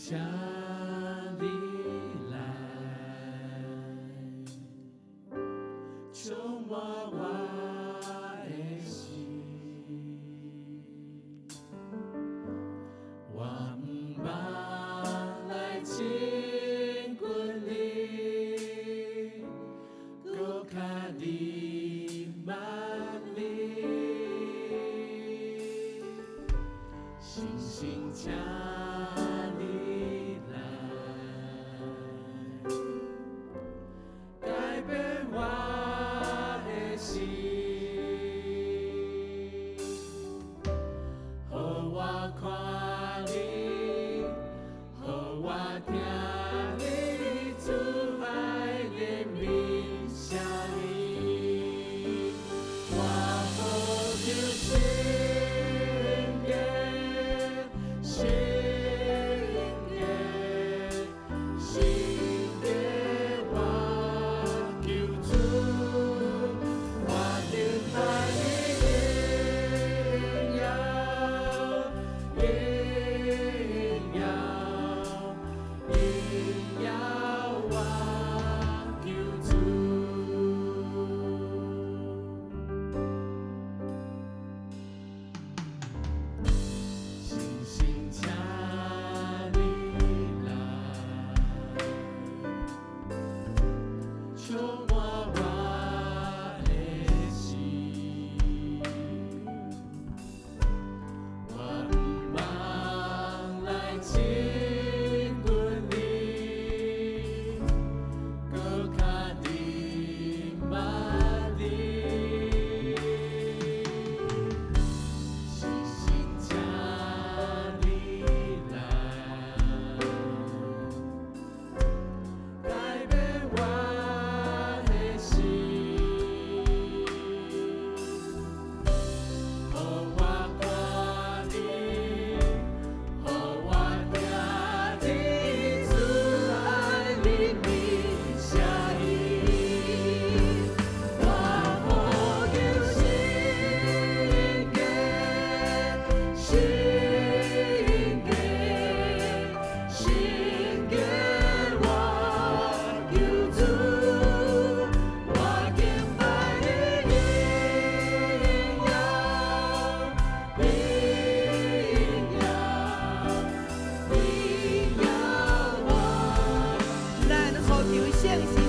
向你来，充满我的心。我不茫来亲近你，搁较你万里，星星请你来，改变我的心，予我看你，予我听你慈爱的名声音，我呼求圣洁，圣洁，圣洁，我求主，我敬拜你荣耀，荣耀，荣耀，我求主。星星请你来，充满我的心。我不茫来亲近你，搁较你万里。星星请你来，改变我的心，予我看你，予我听你慈爱的名声音，我呼求圣洁，圣洁，圣洁，我求主，我敬拜你荣耀，荣耀，荣耀我。咱呼求圣圣